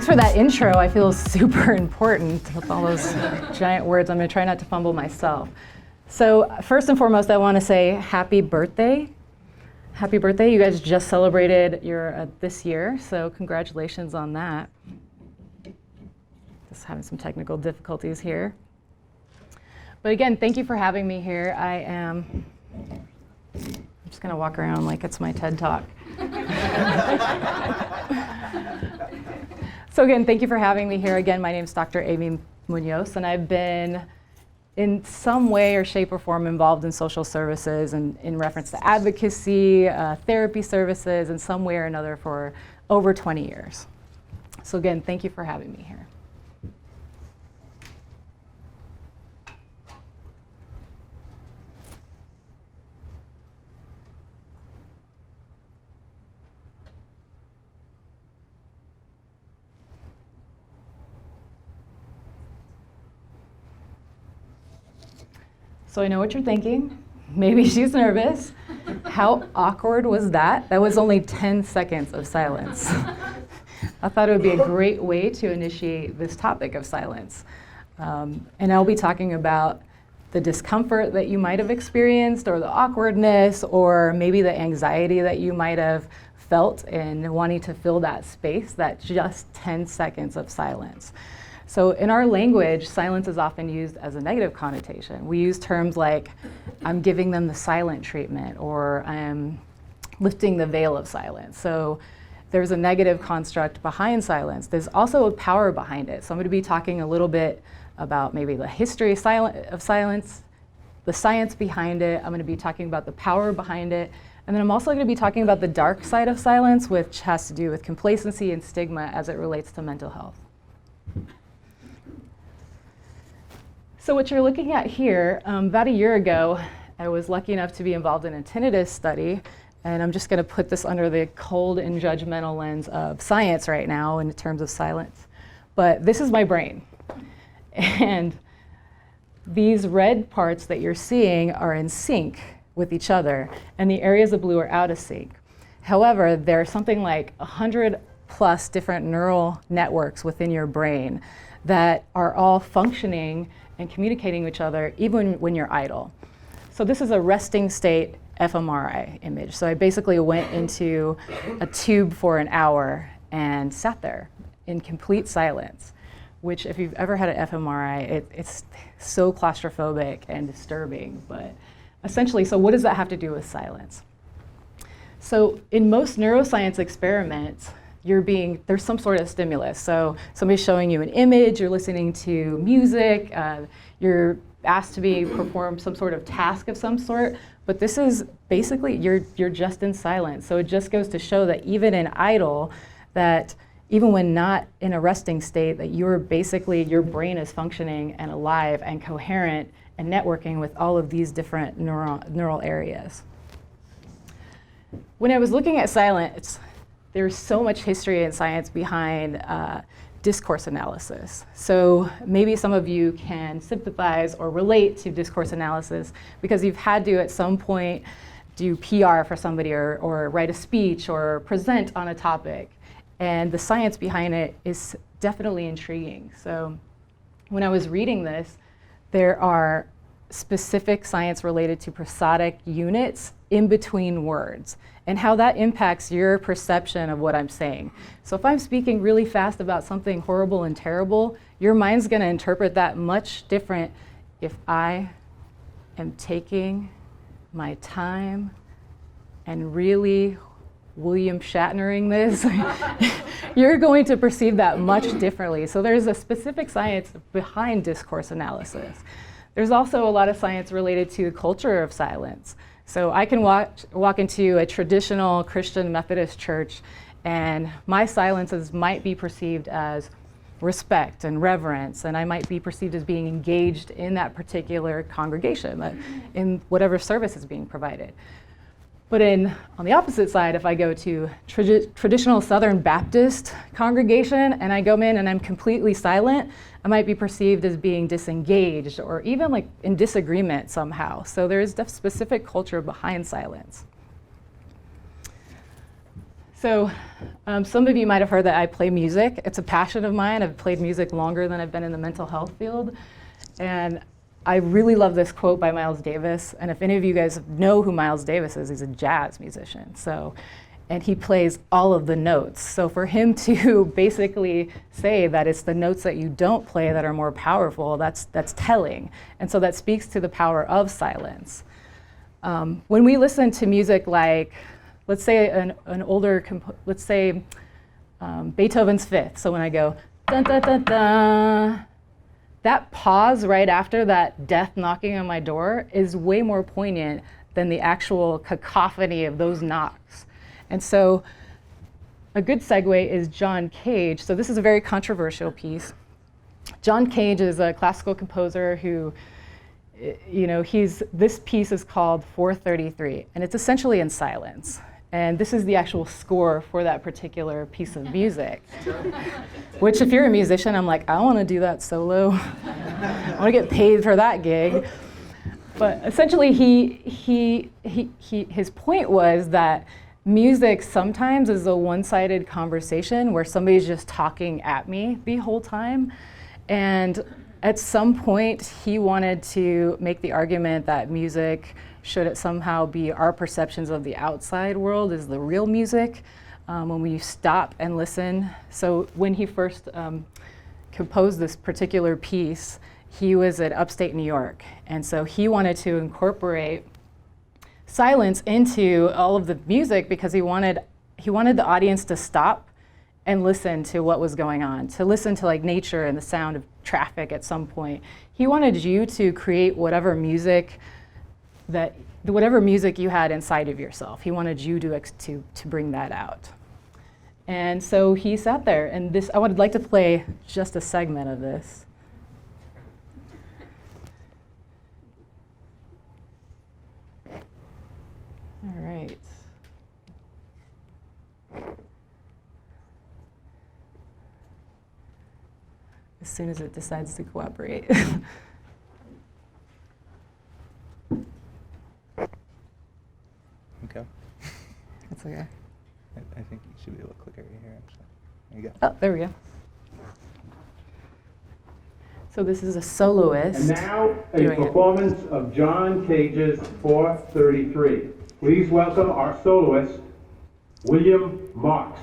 Thanks for that intro. I feel super important with all those giant words. I'm going to try not to fumble myself. So first and foremost, I want to say happy birthday. Happy birthday. You guys just celebrated your this year, so congratulations on that. Just having some technical difficulties here. But again, thank you for having me here. I'm just going to walk around like it's my TED Talk. So again, thank you for having me here. Again, my name is Dr. Amy Munoz, and I've been in some way or shape or form involved in social services and in reference to advocacy, therapy services, in some way or another for over 20 years. So again, thank you for having me here. So I know what you're thinking. Maybe she's nervous. How awkward was that? That was only 10 seconds of silence. I thought it would be a great way to initiate this topic of silence. And I'll be talking about the discomfort that you might have experienced, or the awkwardness, or maybe the anxiety that you might have felt in wanting to fill that space, that just 10 seconds of silence. So in our language, silence is often used as a negative connotation. We use terms like, I'm giving them the silent treatment, or I'm lifting the veil of silence. So there's a negative construct behind silence. There's also a power behind it. So I'm going to be talking a little bit about maybe the history of silence, the science behind it. I'm going to be talking about the power behind it. And then I'm also going to be talking about the dark side of silence, which has to do with complacency and stigma as it relates to mental health. So what you're looking at here, about a year ago, I was lucky enough to be involved in a tinnitus study, and I'm just going to put this under the cold and judgmental lens of science right now in terms of silence. But this is my brain, and these red parts that you're seeing are in sync with each other, and the areas of blue are out of sync. However, there are something like 100 plus different neural networks within your brain that are all functioning and communicating with each other even when you're idle. So this is a resting state fMRI image. So I basically went into a tube for an hour and sat there in complete silence, which if you've ever had an fMRI, it's so claustrophobic and disturbing. But essentially, so what does that have to do with silence? So in most neuroscience experiments, there's some sort of stimulus. So somebody's showing you an image, you're listening to music, you're asked to perform some sort of task of some sort, but this is basically, you're just in silence. So it just goes to show that even in idle, that even when not in a resting state, that your brain is functioning and alive and coherent and networking with all of these different neural areas. When I was looking at silence, there's so much history and science behind discourse analysis. So maybe some of you can sympathize or relate to discourse analysis because you've had to at some point do PR for somebody or write a speech or present on a topic. And the science behind it is definitely intriguing. So when I was reading this, there are specific science related to prosodic units in between words and how that impacts your perception of what I'm saying. So if I'm speaking really fast about something horrible and terrible, your mind's going to interpret that much different if I am taking my time and really William Shatnering this. You're going to perceive that much differently. So there's a specific science behind discourse analysis. There's also a lot of science related to the culture of silence. So I can walk into a traditional Christian Methodist church, and my silences might be perceived as respect and reverence, and I might be perceived as being engaged in that particular congregation, in whatever service is being provided. But on the opposite side, if I go to traditional Southern Baptist congregation and I go in and I'm completely silent, I might be perceived as being disengaged or even like in disagreement somehow. So there is a specific culture behind silence. So some of you might have heard that I play music. It's a passion of mine. I've played music longer than I've been in the mental health field. And I really love this quote by Miles Davis. And if any of you guys know who Miles Davis is, he's a jazz musician. And he plays all of the notes. So for him to basically say that it's the notes that you don't play that are more powerful, that's telling. And so that speaks to the power of silence. When we listen to music like, let's say an older, let's say Beethoven's Fifth. So when I go, dun, dun, dun, dun, that pause right after that death knocking on my door is way more poignant than the actual cacophony of those knocks. And so a good segue is John Cage. So this is a very controversial piece. John Cage is a classical composer who, this piece is called 433, and it's essentially in silence. And this is the actual score for that particular piece of music. Which if you're a musician, I'm like, I want to do that solo. I want to get paid for that gig. But essentially his point was that music sometimes is a one-sided conversation where somebody's just talking at me the whole time. And at some point, he wanted to make the argument that music should somehow be our perceptions of the outside world is the real music, when we stop and listen. So when he first composed this particular piece, he was at upstate New York. And so he wanted to incorporate silence into all of the music because he wanted the audience to stop and listen to what was going on, to listen to like nature and the sound of traffic at some point. He wanted you to create whatever music you had inside of yourself. He wanted you to bring that out. And so he sat there, and I would like to play just a segment of this. All right. As soon as it decides to cooperate. Okay. That's okay. I think you should be a little quicker here, actually. There you go. Oh, there we go. So this is a soloist. And now a performance of John Cage's 433. Please welcome our soloist, William Marks.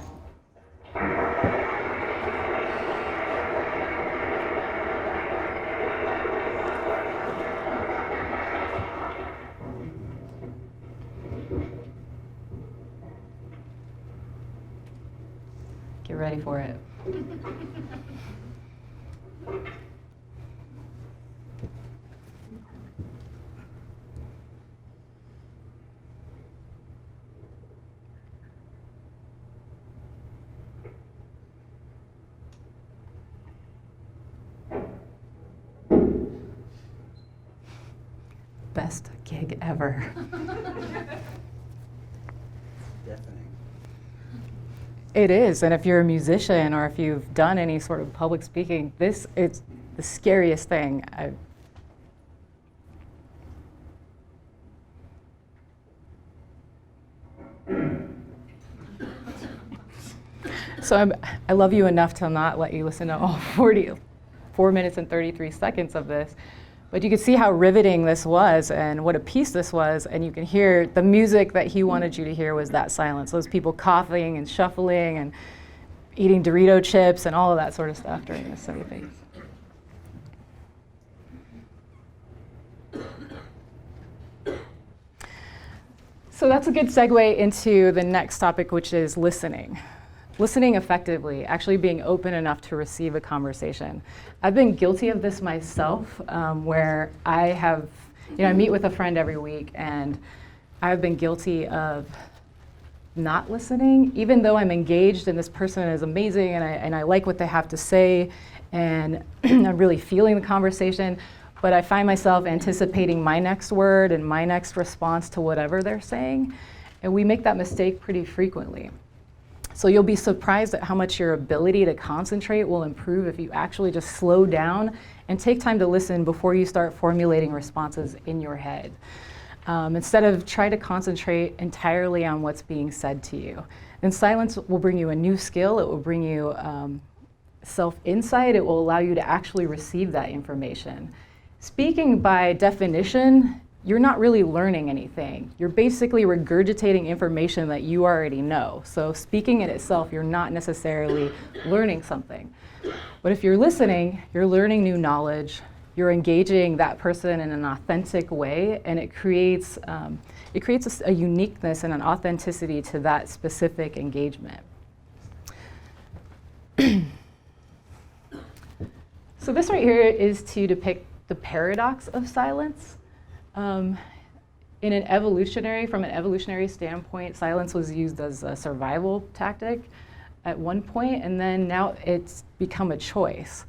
Get ready for it. Best gig ever. Deafening. It is, and if you're a musician or if you've done any sort of public speaking, it's the scariest thing. So I love you enough to not let you listen to all 4 minutes and 33 seconds of this. But you can see how riveting this was and what a piece this was, and you can hear the music that he wanted you to hear was that silence. Those people coughing and shuffling and eating Dorito chips and all of that sort of stuff during this sort of thing. So that's a good segue into the next topic, which is listening. Listening effectively, actually being open enough to receive a conversation. I've been guilty of this myself, where I meet with a friend every week, and I've been guilty of not listening, even though I'm engaged and this person is amazing and I like what they have to say, and I'm really feeling the conversation, but I find myself anticipating my next word and my next response to whatever they're saying, and we make that mistake pretty frequently. So you'll be surprised at how much your ability to concentrate will improve if you actually just slow down and take time to listen before you start formulating responses in your head. Instead of try to concentrate entirely on what's being said to you. And silence will bring you a new skill. It will bring you self-insight. It will allow you to actually receive that information. Speaking by definition, you're not really learning anything. You're basically regurgitating information that you already know. So speaking in itself, you're not necessarily learning something. But if you're listening, you're learning new knowledge. You're engaging that person in an authentic way, and it creates a uniqueness and an authenticity to that specific engagement. So this right here is to depict the paradox of silence. From an evolutionary standpoint, silence was used as a survival tactic at one point, and then now it's become a choice.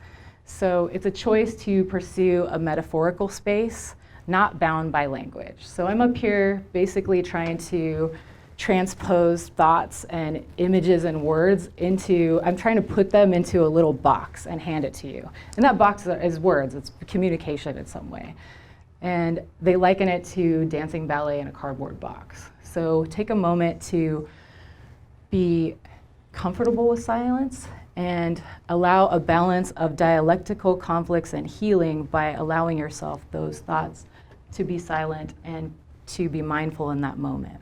So it's a choice to pursue a metaphorical space, not bound by language. So I'm up here basically trying to transpose thoughts and images and words I'm trying to put them into a little box and hand it to you. And that box is words, it's communication in some way. And they liken it to dancing ballet in a cardboard box. So take a moment to be comfortable with silence and allow a balance of dialectical conflicts and healing by allowing yourself those thoughts to be silent and to be mindful in that moment.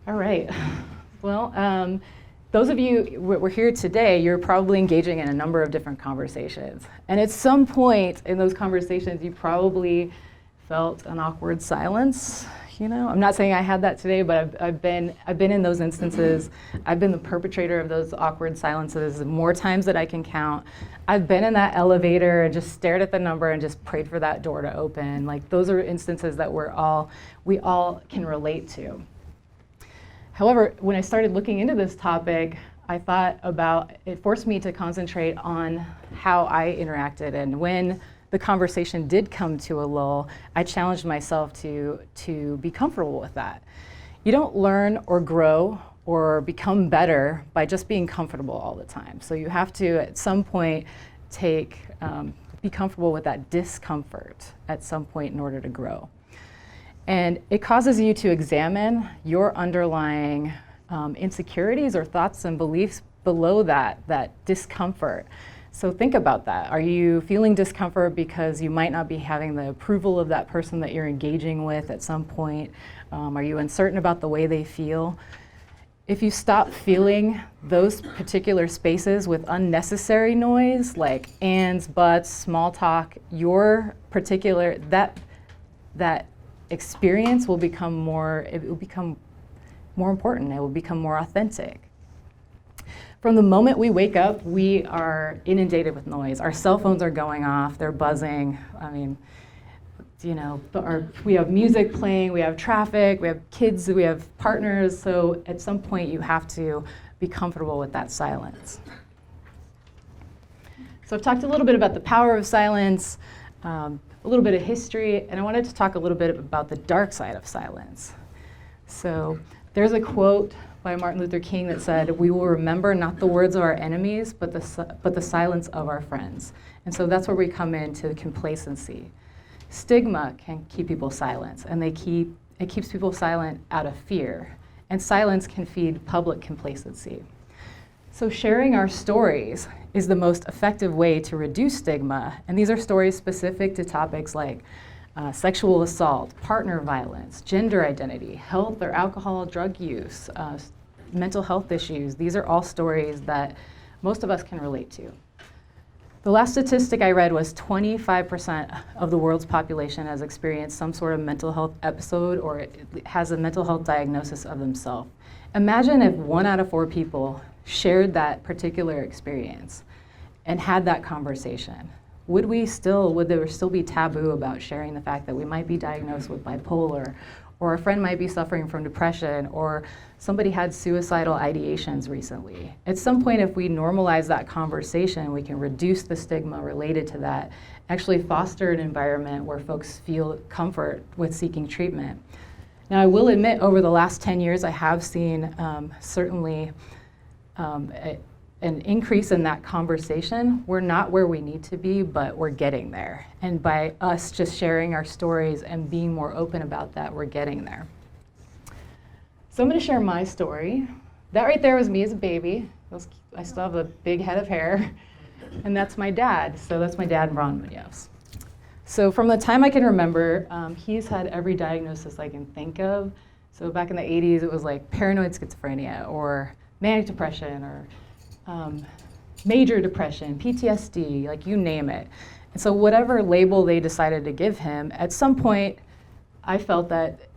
All right. Well, those of you we're here today, you're probably engaging in a number of different conversations. And at some point in those conversations, you probably felt an awkward silence. I'm not saying I had that today, but I've been in those instances. I've been the perpetrator of those awkward silences more times than I can count. I've been in that elevator and just stared at the number and just prayed for that door to open. Like, those are instances that we all can relate to. However, when I started looking into this topic, it forced me to concentrate on how I interacted. And when the conversation did come to a lull, I challenged myself to be comfortable with that. You don't learn or grow or become better by just being comfortable all the time. So you have to, at some point, be comfortable with that discomfort at some point in order to grow. And it causes you to examine your underlying insecurities or thoughts and beliefs below that discomfort. So think about that. Are you feeling discomfort because you might not be having the approval of that person that you're engaging with at some point? Are you uncertain about the way they feel? If you stop feeling those particular spaces with unnecessary noise, like ands, buts, small talk, your particular, that experience will become more important. It will become more authentic. From the moment we wake up, we are inundated with noise. Our cell phones are going off, they're buzzing. I mean, we have music playing, we have traffic, we have kids, we have partners. So at some point you have to be comfortable with that silence. So I've talked a little bit about the power of silence, a little bit of history, and I wanted to talk a little bit about the dark side of silence. So there's a quote by Martin Luther King that said, "We will remember not the words of our enemies, but the silence of our friends." And so that's where we come into complacency. Stigma can keep people silent, and it keeps people silent out of fear. And silence can feed public complacency. So sharing our stories is the most effective way to reduce stigma. And these are stories specific to topics like sexual assault, partner violence, gender identity, health or alcohol, drug use, mental health issues. These are all stories that most of us can relate to. The last statistic I read was 25% of the world's population has experienced some sort of mental health episode or has a mental health diagnosis of themselves. Imagine if 1 out of 4 people shared that particular experience and had that conversation. Would there still be taboo about sharing the fact that we might be diagnosed with bipolar, or a friend might be suffering from depression, or somebody had suicidal ideations recently? At some point, if we normalize that conversation, we can reduce the stigma related to that, actually foster an environment where folks feel comfort with seeking treatment. Now, I will admit, over the last 10 years, I have seen certainly an increase in that conversation. We're not where we need to be, but we're getting there. And by us just sharing our stories and being more open about that, we're getting there. So I'm going to share my story. That right there was me as a baby. I still have a big head of hair. And that's my dad. So that's my dad, Ron Munoz. So from the time I can remember, he's had every diagnosis I can think of. So back in the 80s, it was like paranoid schizophrenia or manic depression or major depression, PTSD, like you name it. And so whatever label they decided to give him, at some point, I felt that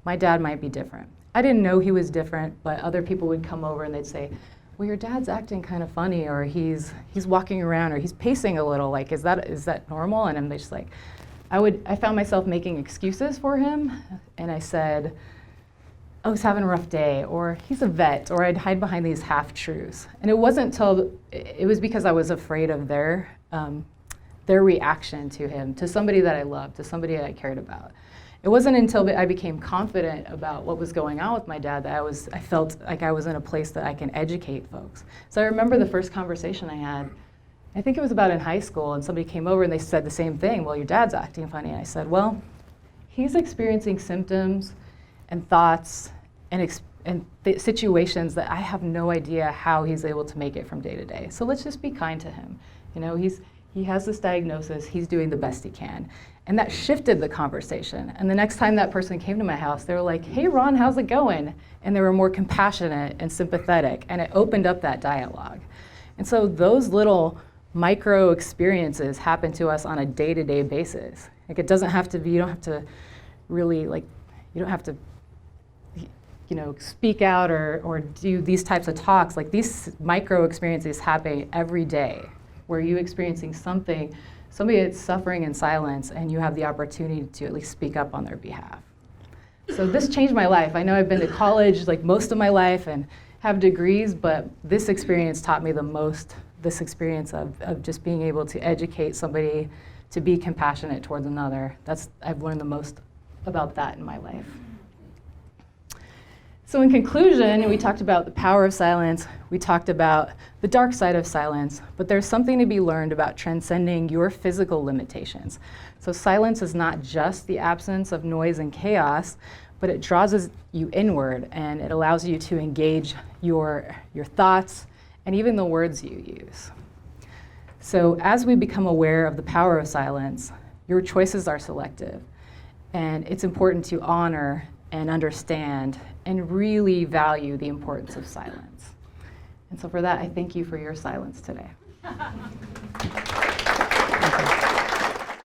my dad might be different. I didn't know he was different, but other people would come over and they'd say, well, your dad's acting kind of funny, or he's walking around, or he's pacing a little. Like, is that normal? And I'm just like, I found myself making excuses for him, and I said, oh, he's having a rough day, or he's a vet, or I'd hide behind these half-truths. And it wasn't until, it was because I was afraid of their reaction to him, to somebody that I loved, to somebody that I cared about. It wasn't until I became confident about what was going on with my dad that I felt like I was in a place that I can educate folks. So I remember the first conversation I had, I think it was about in high school, and somebody came over and they said the same thing, well, your dad's acting funny. And I said, well, he's experiencing symptoms and thoughts and situations that I have no idea how he's able to make it from day to day. So let's just be kind to him. You know, he has this diagnosis, he's doing the best he can. And that shifted the conversation. And the next time that person came to my house, they were like, hey, Ron, how's it going? And they were more compassionate and sympathetic, and it opened up that dialogue. And so those little micro experiences happen to us on a day-to-day basis. Like, it doesn't have to be, you don't have to really, like, you don't have to, you know, speak out or do these types of talks. Like, these micro experiences happen every day, where you experiencing somebody that's suffering in silence, and you have the opportunity to at least speak up on their behalf. So this changed my life. I know I've been to college like most of my life and have degrees, but this experience taught me the most, this experience of just being able to educate somebody to be compassionate towards another. I've learned the most about that in my life. So in conclusion, we talked about the power of silence, we talked about the dark side of silence, but there's something to be learned about transcending your physical limitations. So silence is not just the absence of noise and chaos, but it draws you inward, and it allows you to engage your thoughts and even the words you use. So as we become aware of the power of silence, your choices are selective, and it's important to honor and understand and really value the importance of silence. And so for that, I thank you for your silence today.